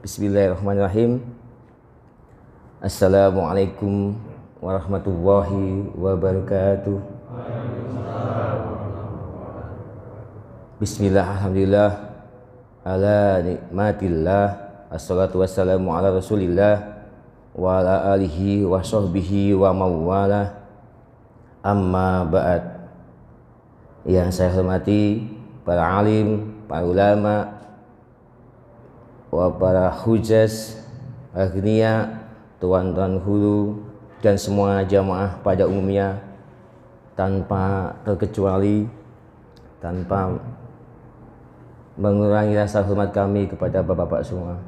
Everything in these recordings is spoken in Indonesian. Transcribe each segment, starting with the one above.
Bismillahirrahmanirrahim. Assalamualaikum warahmatullahi wabarakatuh. Bismillah, alhamdulillah, ala nikmatillah, assalatu wassalamu ala rasulillah wa ala alihi wa sahbihi wa mawala. Amma ba'd. Yang saya hormati para alim, para ulama, para hujaz, agniya, tuan-tuan hulu, dan semua jamaah pada umumnya tanpa terkecuali, tanpa mengurangi rasa hormat kami kepada bapak-bapak semua.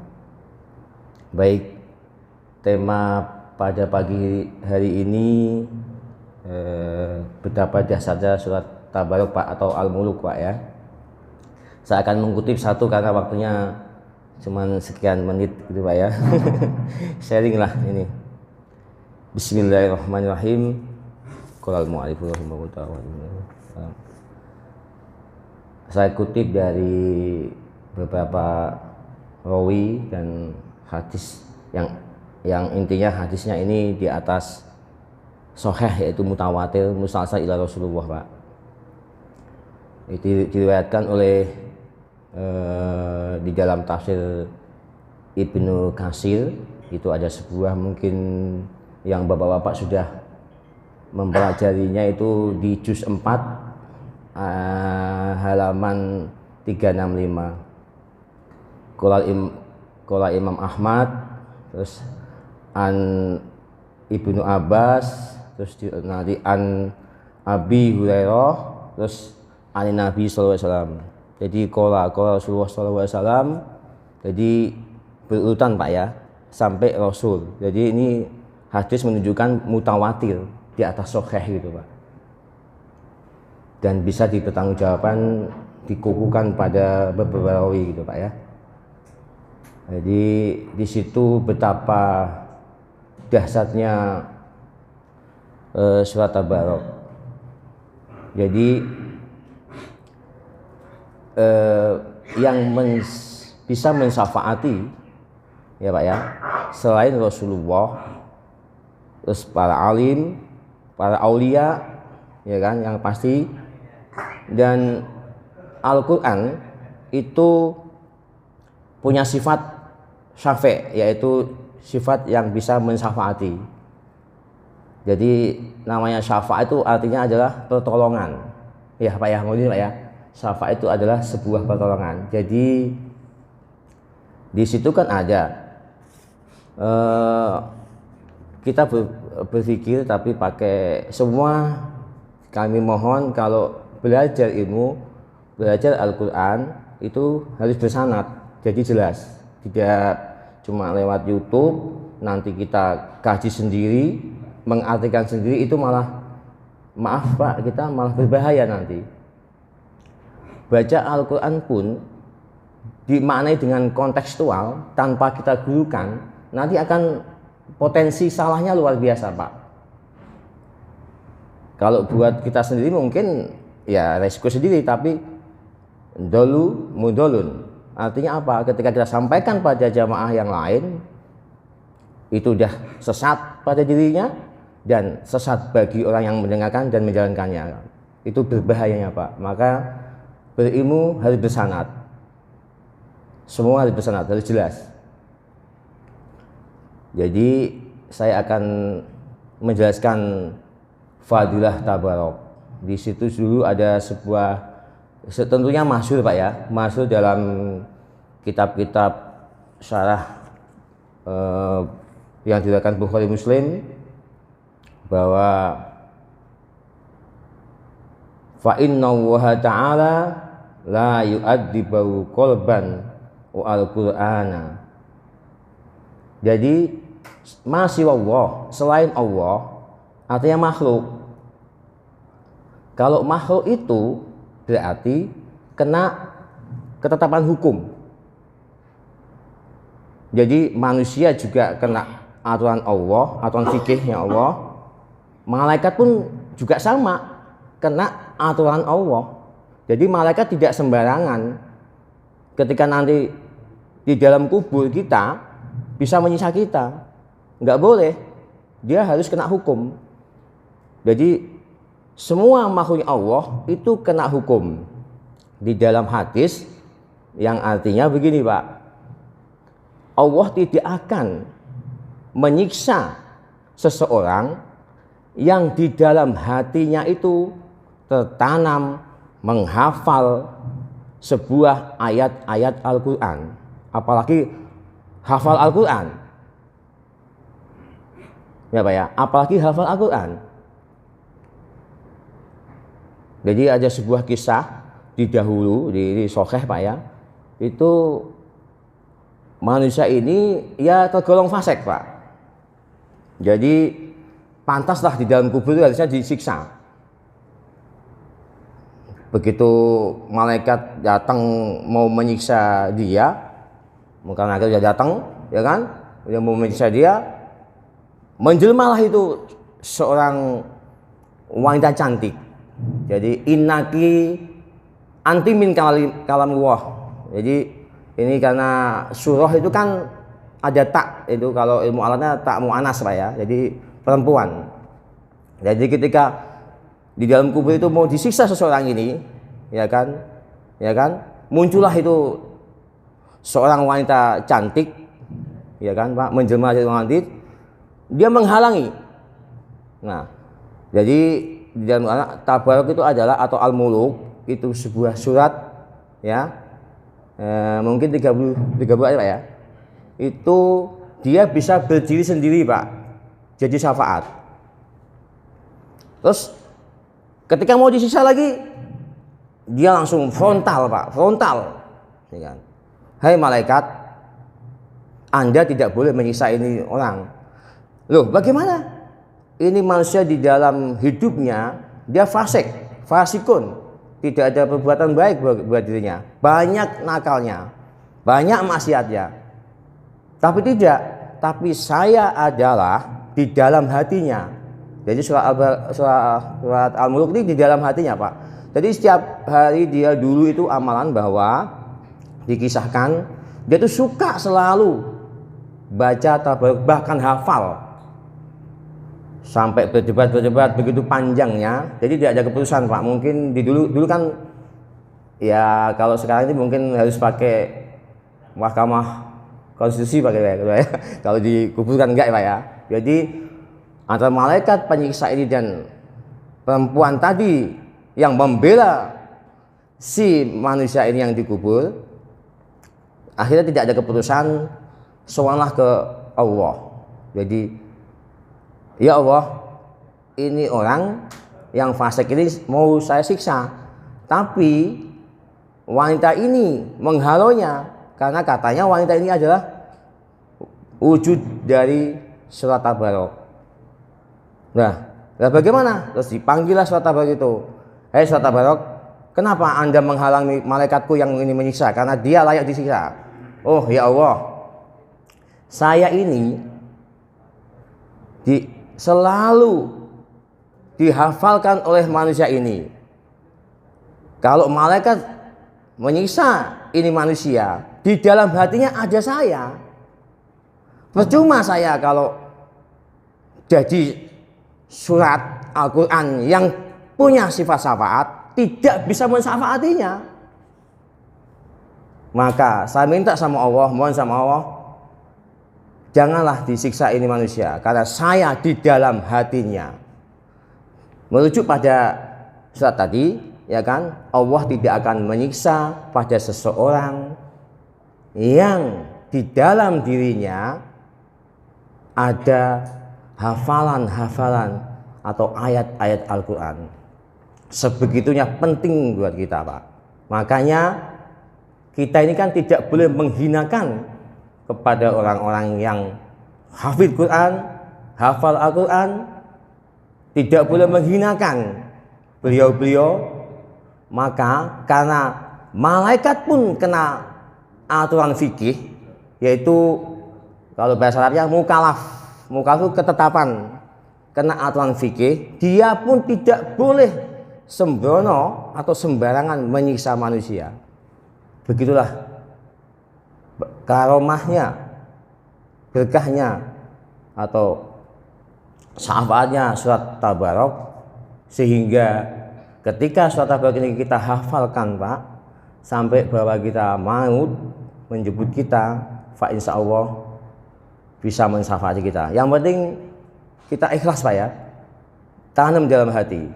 Baik, tema pada pagi hari ini betapa dahsyatnya surat Tabarok Pak, atau Al-Muluk Pak ya. Saya akan mengutip satu karena waktunya cuman sekian menit gitu Pak ya. Sharing lah ini. Bismillahirrahmanirrahim. Qolal mu'allifu rahimahullah. Saya kutip dari beberapa rawi dan hadis yang intinya hadisnya ini di atas sahih, yaitu mutawatir, musalsal ila Rasulullah Pak. Itu diriwayatkan oleh di dalam tafsir Ibnu Katsir. Itu ada sebuah, mungkin yang bapak-bapak sudah mempelajarinya, itu di juz 4 halaman 365. Qala Imam Ahmad, terus an Ibnu Abbas, terus nanti an Abi Hurairah, terus an Nabi sallallahu alaihi wasallam. Jadi qala Rasulullah sallallahu alaihi wasallam. Jadi berurutan Pak ya, sampai Rasul. Jadi ini hadis menunjukkan mutawatir, di atas sahih gitu Pak. Dan bisa dipertanggungjawabkan, dikukuhkan pada beberapa rawi gitu Pak ya. Jadi di situ betapa dahsyatnya surat Tabarok. Jadi yang bisa mensyafaati ya Pak ya, selain Rasulullah, terus para alim, para aulia ya kan, yang pasti. Dan Al-Quran itu punya sifat syafi', yaitu sifat yang bisa mensyafaati. Jadi namanya syafa' itu artinya adalah pertolongan ya Pak ya, ngomongin Pak ya. Syafa' itu adalah sebuah pertolongan. Jadi di situ kan ada kita berpikir, tapi pakai semua, kami mohon kalau belajar ilmu, belajar Al-Quran itu harus bersanad. Jadi jelas, tidak cuma lewat YouTube, nanti kita kaji sendiri, mengartikan sendiri, itu malah, maaf Pak, kita malah berbahaya nanti. Baca Al-Quran pun dimaknai dengan kontekstual, tanpa kita gurukan, nanti akan potensi salahnya luar biasa Pak. Kalau buat kita sendiri mungkin ya resiko sendiri, tapi dolu mudolun, artinya apa? Ketika kita sampaikan pada jamaah yang lain, itu udah sesat pada dirinya dan sesat bagi orang yang mendengarkan dan menjalankannya. Itu berbahayanya Pak. Maka berilmu harus bersanad, semua harus bersanad, harus jelas. Jadi saya akan menjelaskan fadilah Tabarok. Di situ dulu ada sebuah, tentunya masyhur Pak ya, masyhur dalam kitab-kitab syarah yang diriwayatkan Bukhari Muslim, bahwa fa inna Allaha ta'ala la yu'adzibu qalban wa al-Qur'ana. Jadi masih Allah, selain Allah, artinya makhluk. Kalau makhluk itu berarti kena ketetapan hukum. Jadi manusia juga kena aturan Allah, aturan fikihnya Allah. Malaikat pun juga sama, kena aturan Allah. Jadi malaikat tidak sembarangan ketika nanti di dalam kubur kita bisa menyiksa kita. Nggak boleh, dia harus kena hukum. Jadi semua makhluk Allah itu kena hukum. Di dalam hadis yang artinya begini Pak, Allah tidak akan menyiksa seseorang yang di dalam hatinya itu tertanam menghafal sebuah ayat-ayat Al-Quran, apalagi hafal Al-Quran. Ya Pak ya, apalagi hafal Al-Quran. Jadi ada sebuah kisah di dahulu di Sahih Pak ya, itu manusia ini ya tergolong fasik Pak. Jadi pantaslah di dalam kubur itu harusnya disiksa. Begitu malaikat datang mau menyiksa dia, mungkin malaikat sudah datang, ya kan, dia mau menyiksa dia, menjelmalah itu seorang wanita cantik. Jadi innaki anti min kalam Allah. Jadi ini karena surah itu kan ada tak, itu kalau ilmu alatnya tak mu'anas Pak ya, jadi perempuan. Jadi ketika di dalam kubur itu mau disiksa seseorang ini, ya kan, muncullah itu seorang wanita cantik, ya kan Pak, menjelma jadi wanita, dia menghalangi. Nah, jadi di dalam Tabarok itu adalah atau Al-Muluk itu sebuah surat ya, mungkin 30 ayat Pak ya. Itu dia bisa berdiri sendiri Pak, jadi syafaat. Terus ketika mau disiksa lagi, dia langsung frontal Pak, frontal, ya kan? Hai malaikat, Anda tidak boleh menyiksa ini orang. Loh bagaimana? Ini manusia di dalam hidupnya dia fasikun, tidak ada perbuatan baik buat dirinya, banyak nakalnya, banyak maksiatnya. Tapi saya adalah di dalam hatinya. Jadi surat Al-Muluk ini di dalam hatinya Pak. Jadi setiap hari dia dulu itu amalan bahwa dikisahkan dia tuh suka selalu baca Tabarok, bahkan hafal sampai berdebat begitu panjangnya. Jadi tidak ada keputusan Pak. Mungkin di dulu kan ya, kalau sekarang ini mungkin harus pakai Mahkamah Konstitusi pakai ya. Kalau dikuburkan enggak Pak ya. Jadi antara malaikat penyiksa ini dan perempuan tadi yang membela si manusia ini yang dikubur, akhirnya tidak ada keputusan, sowanlah ke Allah. Jadi ya Allah, ini orang yang fasik ini mau saya siksa, tapi wanita ini menghalonya karena katanya wanita ini adalah wujud dari surat Tabarok. Nah bagaimana? Terus dipanggillah surat Tabarok itu. Hei surat Tabarok, kenapa Anda menghalangi malaikatku yang ini menyiksa? Karena dia layak disiksa. Oh ya Allah, saya ini selalu dihafalkan oleh manusia ini. Kalau malaikat menyiksa ini manusia, di dalam hatinya ada saya. Percuma saya kalau jadi surat Al-Quran yang punya sifat syafaat tidak bisa mensyafaatinya. Maka saya minta sama Allah, mohon sama Allah, janganlah disiksa ini manusia karena saya di dalam hatinya. Merujuk pada surat tadi, ya kan, Allah tidak akan menyiksa pada seseorang yang di dalam dirinya ada hafalan-hafalan atau ayat-ayat Al-Quran. Sebegitunya penting buat kita Pak. Makanya kita ini kan tidak boleh menghinakan kepada orang-orang yang hafid Quran, hafal Al-Quran. Tidak boleh menghinakan beliau-beliau. Maka karena malaikat pun kena aturan fikih, yaitu kalau bahasa Arabnya mukalaf. Mukalaf itu ketetapan, kena aturan fikih. Dia pun tidak boleh sembrono atau sembarangan menyiksa manusia. Begitulah karomahnya, berkahnya atau syafaatnya surat Tabarok, sehingga ketika surat Tabarok ini kita hafalkan Pak, sampai bahwa kita maut menjemput kita, fa insya Allah bisa mensyafaati kita. Yang penting kita ikhlas Pak ya, tanam dalam hati.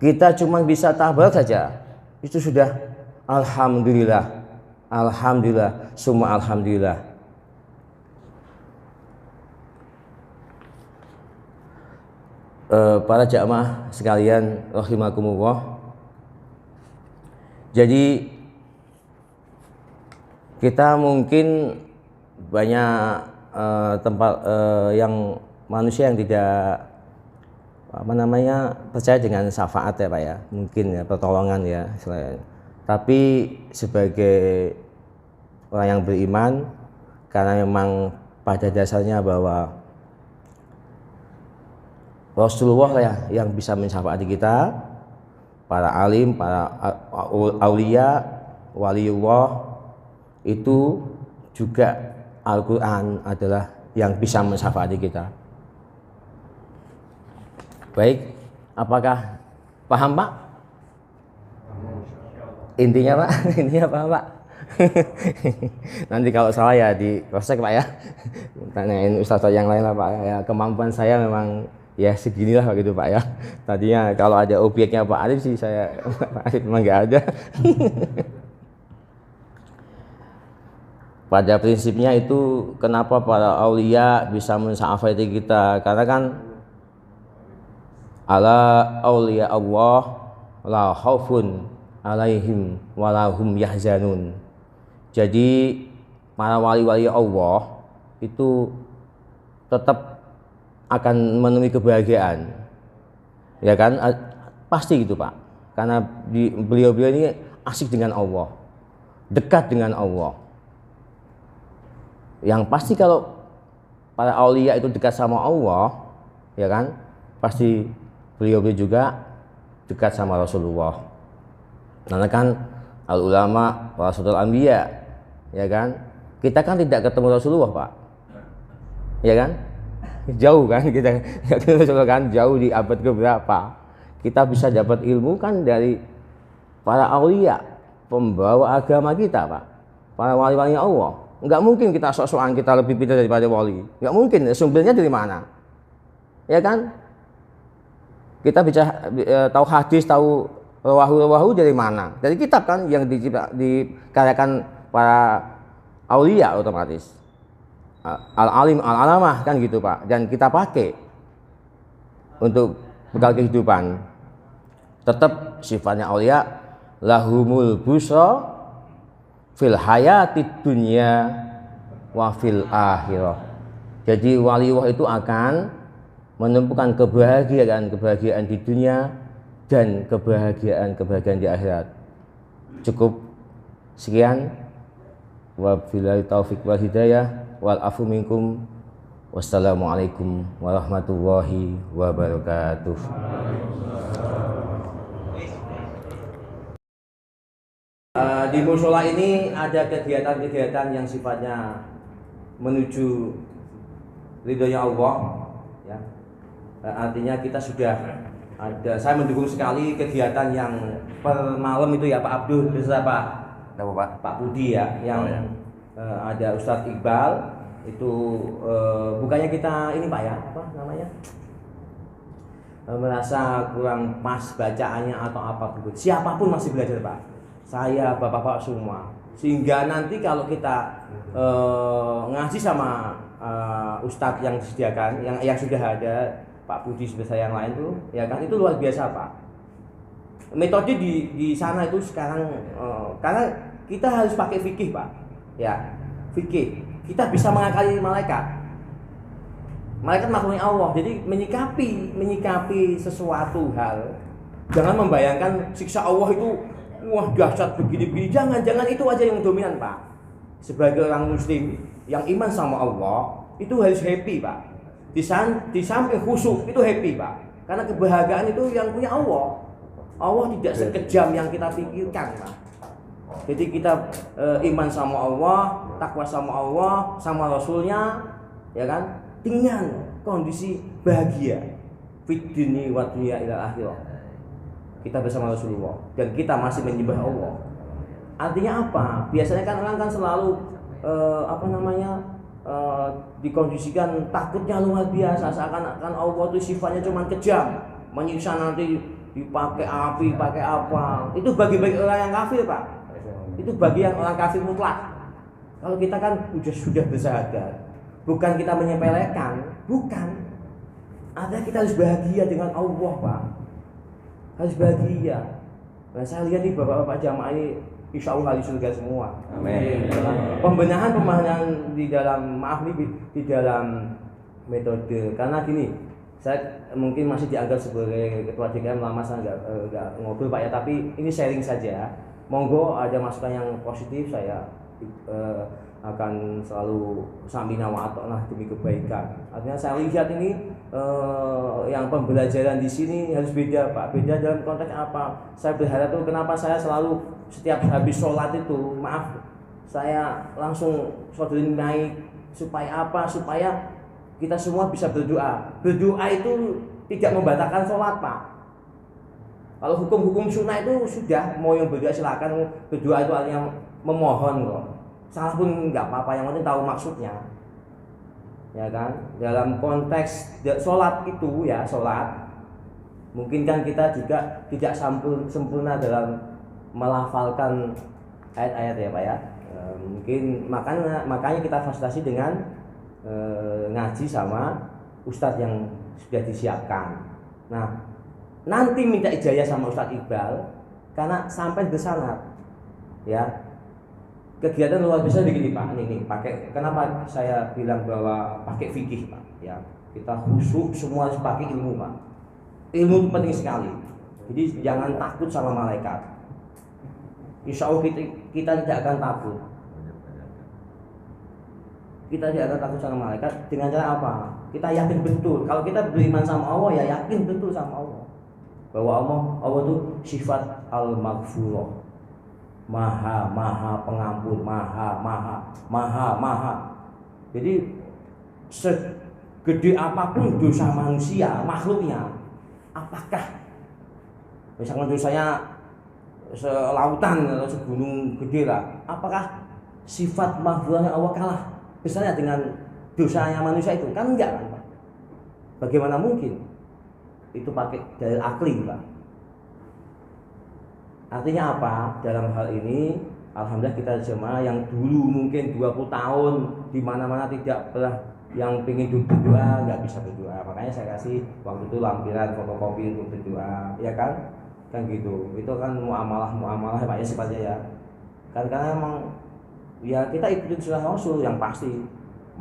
Kita cuma bisa Tabarok saja, itu sudah alhamdulillah, alhamdulillah, semua alhamdulillah. Para jamaah sekalian rahimakumullah, jadi kita mungkin banyak tempat yang manusia yang tidak percaya dengan syafaat ya Pak ya, mungkin ya pertolongan ya istilahnya. Tapi sebagai orang yang beriman, karena memang pada dasarnya bahwa Rasulullah ya yang bisa mensyafaati kita, para alim, para aulia, waliullah, itu juga Al-Quran adalah yang bisa mensyafaati kita. Baik, apakah paham Pak? Intinya Pak, intinya paham Pak? Nanti kalau salah ya di cross check Pak ya. Tanyain ustaz yang lain lah Pak ya. Kemampuan saya memang ya seginilah gitu Pak ya. Tadinya kalau ada objeknya Pak Arif sih saya Pak Arif memang nggak ada. Pada prinsipnya itu kenapa para aulia bisa mensyafaati kita, karena kan ala aulia Allah la khaufun alaihim walahum yahzanun. Jadi para wali-wali Allah itu tetap akan menemui kebahagiaan, ya kan? Pasti gitu Pak, karena beliau-beliau ini asik dengan Allah, dekat dengan Allah. Yang pasti kalau para aulia itu dekat sama Allah, ya kan? Pasti beliau-beliau juga dekat sama Rasulullah. Karena kan al ulama warasatul anbiya, ya kan? Kita kan tidak ketemu Rasulullah Pak, ya kan? Jauh kan kita ketemu Rasulullah kan, jauh di abad keberapa. Kita bisa dapat ilmu kan dari para aulia, pembawa agama kita Pak, para wali-wali Allah. Enggak mungkin kita sok-sokan kita lebih pintar daripada wali. Enggak mungkin, sumbernya dari mana? Ya kan? Kita bisa tahu hadis, tahu rawahu dari mana? Dari kitab kan yang dikaryakan para aulia otomatis. Al-alim, al-alamah kan gitu Pak. Dan kita pakai untuk bekal kehidupan. Tetap sifatnya aulia lahumul busra fil hayatid dunya wa fil akhirah. Jadi waliullah itu akan menemukan kebahagiaan di dunia dan kebahagiaan di akhirat. Cukup sekian. Wabillahi taufiq wal hidayah wal afu minkum. Wassalamualaikum warahmatullahi wabarakatuh. Di musola ini ada kegiatan-kegiatan yang sifatnya menuju ridhonya Allah, ya. Artinya kita sudah ada, saya mendukung sekali kegiatan yang per malam itu ya Pak Abdul, beserta Pak Budi ya, yang ada Ustadz Iqbal itu bukannya kita ini Pak ya, apa namanya, merasa kurang pas bacaannya atau apapun, siapapun masih belajar Pak. Saya, bapak-bapak semua, sehingga nanti kalau kita ngaji sama ustadz yang disediakan, yang sudah ada Pak Budi sebesar yang lain tuh, ya kan, itu luar biasa Pak. Metode di sana itu sekarang karena kita harus pakai fikih Pak, ya fikih. Kita bisa mengakali malaikat. Malaikat makhluknya Allah, jadi menyikapi sesuatu hal. Jangan membayangkan siksa Allah itu wah dahsyat begini-begini, jangan itu aja yang dominan Pak. Sebagai orang muslim yang iman sama Allah itu harus happy Pak. Di samping khusyuk itu happy Pak, karena kebahagiaan itu yang punya Allah. Allah tidak sekejam yang kita pikirkan Pak. Jadi kita iman sama Allah, takwa sama Allah, sama Rasulnya, ya kan? Dengan kondisi bahagia fid dunya wa dunya ila akhirah. Kita bersama Rasulullah dan kita masih menyembah Allah. Artinya apa? Biasanya kan orang kan selalu dikondisikan takutnya luar biasa, seakan-akan Allah itu sifatnya cuma kejam, menyiksa nanti dipakai api, pakai apa. Itu bagi orang yang kafir, Pak. Itu bagi yang orang kafir mutlak. Kalau kita kan sudah bersahadat, bukan kita menyepelekan, bukan. Artinya kita harus bahagia dengan Allah, Pak. Harus bahagia. Nah, saya lihat nih bapak-bapak jamaah ini insya Allah di surga semua. Amin. Pembenahan di dalam di dalam metode, karena gini, saya mungkin masih dianggap sebagai ketua DKM lama, saya nggak ngobrol Pak ya, tapi ini sharing saja. Monggo ada masukan yang positif, saya akan selalu samina wa ata'na demi kebaikan. Artinya saya lihat ini yang pembelajaran di sini harus beda Pak. Beda dalam konteks apa? Saya berharap tuh kenapa saya selalu setiap habis sholat itu, maaf, saya langsung sodorin naik supaya apa? Supaya kita semua bisa berdoa. Berdoa itu tidak membatalkan sholat Pak. Kalau hukum-hukum sunnah itu sudah, mau yang berdoa silakan. Berdoa itu artinya memohon kok. Salah pun nggak apa-apa, yang penting tahu maksudnya, ya kan? Dalam konteks sholat itu ya, sholat mungkin kan kita juga tidak sempurna dalam melafalkan ayat-ayat ya Pak ya. Mungkin makanya kita fasilitasi dengan ngaji sama ustadz yang sudah disiapkan. Nah, nanti minta ijazah sama Ustadz Iqbal karena sampai bersanad ya. Kegiatan luar biasa begini Pak, ini pakai, kenapa saya bilang bahwa pakai fikih Pak ya, kita khusyuk semua harus pakai ilmu Pak. Ilmu itu penting sekali, jadi jangan takut sama malaikat. Insya Allah kita tidak akan takut. Kita tidak akan takut sama malaikat dengan cara apa? Kita yakin betul, kalau kita beriman sama Allah ya yakin betul sama Allah, bahwa Allah itu sifat al-maghfurah, maha pengampun, maha. Jadi segede apapun dosa manusia, makhluknya, apakah misalkan dosanya selautan atau segunung gede lah, apakah sifat maghfurahnya Allah kalah besarnya dengan dosanya manusia itu? Kan enggak kan Pak? Bagaimana mungkin? Itu pakai dalil akli Pak. Artinya apa? Dalam hal ini alhamdulillah kita jemaah yang dulu mungkin 20 tahun di mana-mana tidak pernah yang pengen berdoa, nggak bisa berdoa. Makanya saya kasih waktu itu lampiran fotokopi untuk berdoa, ya kan? Kan gitu. Itu kan muamalah Pak ya sifatnya ya. Kan karena emang ya kita ikutin sunnah Rasul yang pasti.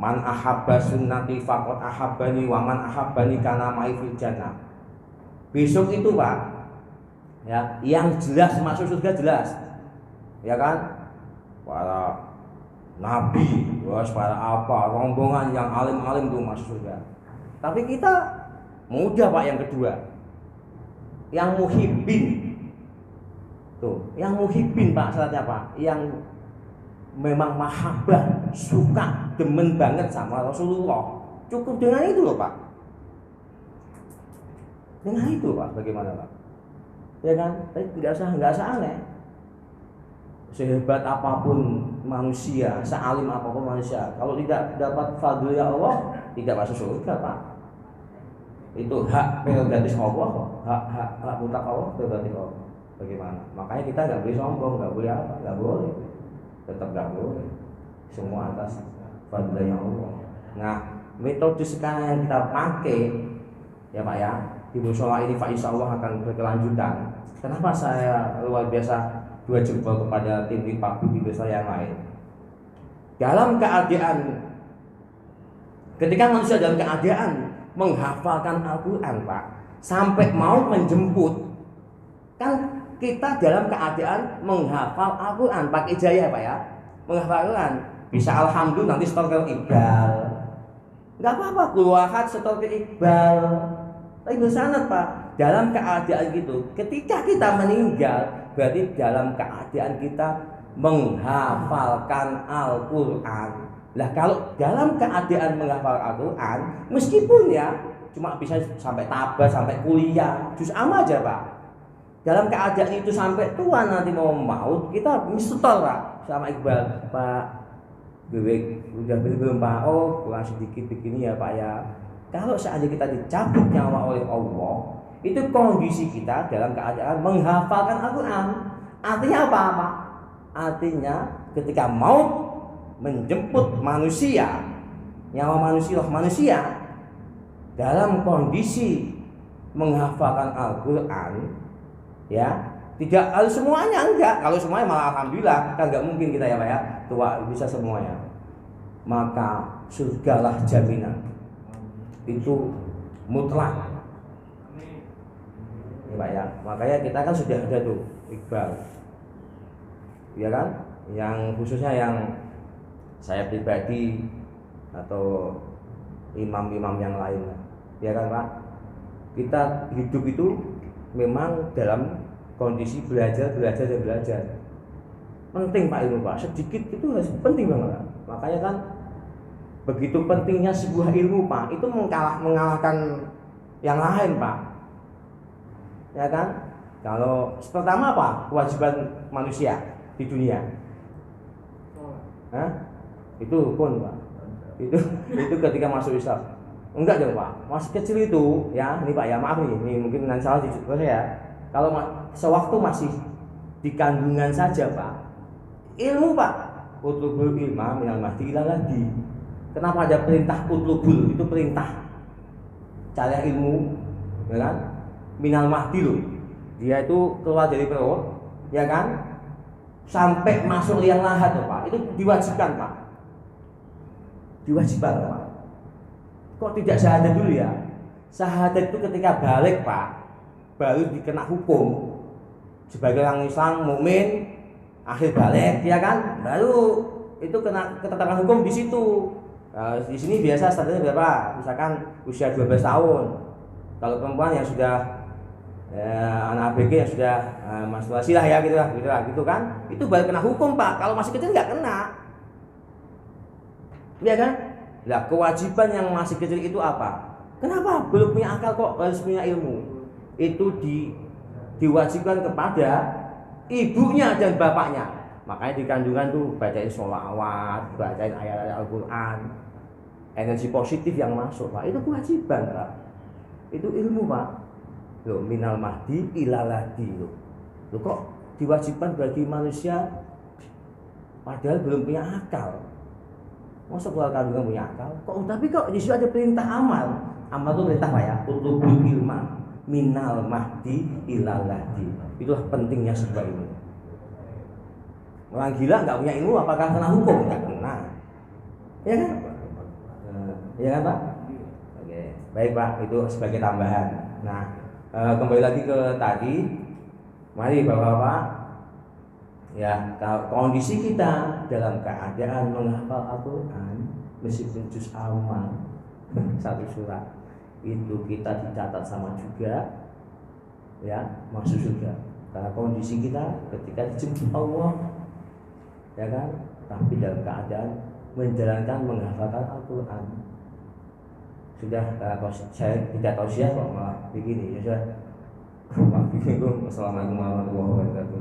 Man ahabba sunnati faqad ahabbani wa man ahabbani kana ma'i fil jannah. Besok itu Pak, ya, yang jelas masuk surga jelas, ya kan? Para nabi, para apa, rombongan yang alim-alim tuh masuk surga. Tapi kita mudah Pak yang kedua, yang muhibbin tuh, yang muhibbin Pak syaratnya Pak, yang memang mahabbah, suka, demen banget sama Rasulullah. Cukup dengan itu loh Pak. Dengan itu Pak, bagaimana Pak? Ya kan, tapi nggak usah aneh. Sehebat apapun manusia, sealim apapun manusia, kalau tidak dapat fadlillah Allah, tidak masuk surga Pak. Itu hak prerogatif Allah, hak mutlak Allah, prerogatif Allah. Bagaimana? Makanya kita nggak boleh sombong, nggak boleh apa, nggak boleh, tetap nggak boleh. Semua atas fadlillah Allah. Nah, metode sekarang yang kita pakai, ya Pak ya, di musola ini Pak insya Allah akan berkelanjutan. Kenapa saya luar biasa 2 jempol kepada tim di Pak Budi Besar yang lain? Dalam keadaan ketika manusia dalam keadaan menghafalkan Al-Quran Pak, sampai mau menjemput, kan kita dalam keadaan menghafal Al-Quran pakai ijazah Pak ya, menghafal Al-Quran bisa alhamdulillah nanti setor ke Iqbal, nggak apa-apa keluarkan setor ke Iqbal. Tapi bersanad Pak, dalam keadaan gitu, ketika kita meninggal, berarti dalam keadaan kita menghafalkan Al-Quran. Lah kalau dalam keadaan menghafal Al-Quran, meskipun ya cuma bisa sampai tabat, sampai kuliah, juz amma aja Pak. Dalam keadaan itu sampai tua nanti mau maut, kita misal Pak sama Iqbal, Pak udah belum Pak? Oh kurang sedikit begini ya Pak ya. Kalau seandainya kita dicabut nyawa oleh Allah, itu kondisi kita dalam keadaan menghafalkan Al-Quran. Artinya apa Pak? Artinya ketika maut menjemput manusia, nyawa manusia, roh manusia dalam kondisi menghafalkan Al-Quran, ya tidak harus semuanya, enggak. Kalau semuanya malah alhamdulillah, kan enggak mungkin kita ya Pak ya tua bisa semuanya. Maka surgalah jaminan itu mutlak ya Pak ya. Makanya kita kan sudah ada tuh Iqbal ya kan, yang khususnya yang saya pribadi atau imam-imam yang lain ya kan Pak, kita hidup itu memang dalam kondisi belajar. Penting Pak ilmu Pak, sedikit itu harus penting banget Pak. Makanya kan begitu pentingnya sebuah ilmu Pak, itu mengalahkan yang lain Pak. Ya kan? Kalau pertama apa? Kewajiban manusia di dunia. Hah? Itu pun Pak. Itu ketika masuk Islam. Enggak dong Pak. Masih kecil itu ya, ini Pak ya maaf nih, ini mungkin dengan salah di saya. Kalau sewaktu masih di kandungan saja Pak, ilmu Pak, utlubul ilma minal mahdi ilal lahdi. Kenapa ada perintah utlubul? Itu perintah cari ilmu, ya kan? Minal mahdi loh. Dia itu keluar dari perut, ya kan? Sampai masuk liang lahat loh Pak. Itu diwajibkan Pak. Diwajibkan Pak. Kok tidak syahadat dulu ya? Syahadat itu ketika balik Pak, baru dikena hukum. Sebagai orang Islam mukmin akhir balik ya kan, baru itu kena ketetapan hukum di situ. Di sini biasa standarnya berapa? Misalkan usia 12 tahun. Kalau perempuan yang sudah anak ABG yang sudah menstruasi lah ya gitu kan, itu baru kena hukum Pak. Kalau masih kecil nggak kena, ya kan? Nah kewajiban yang masih kecil itu apa? Kenapa belum punya akal kok harus punya ilmu? Itu diwajibkan kepada ibunya dan bapaknya. Makanya di kandungan tuh bacain sholawat, bacain ayat-ayat Al-Quran, energi positif yang masuk Pak, itu kewajiban Pak. Itu ilmu Pak. Loh, minal mahdi ilaladi loh. Loh kok diwajibkan bagi manusia padahal belum punya akal. Masa keluar kandungan punya akal? Tapi kok di situ ada perintah amal. Amal itu perintah Pak ya, utlubul ilma minal mahdi ilaladi. Itulah pentingnya sebuah ilmu. Orang gila nggak punya ilmu apakah kena hukum? Nggak kena. Ya kan? Ya kan Pak? Oke, baik Pak, itu sebagai tambahan. Nah, kembali lagi ke tadi. Mari Bapak-bapak, ya kondisi kita dalam keadaan menghafal Al-Quran meskipun juz amma satu surat itu kita dicatat sama juga ya masuk surga, karena kondisi kita ketika dijemput Allah ya kan, tapi dalam keadaan menjalankan menghafalkan Al-Quran. Sudah saya tidak tahu siapa malah begini ya sudah. Assalamualaikum warahmatullahi wabarakatuh.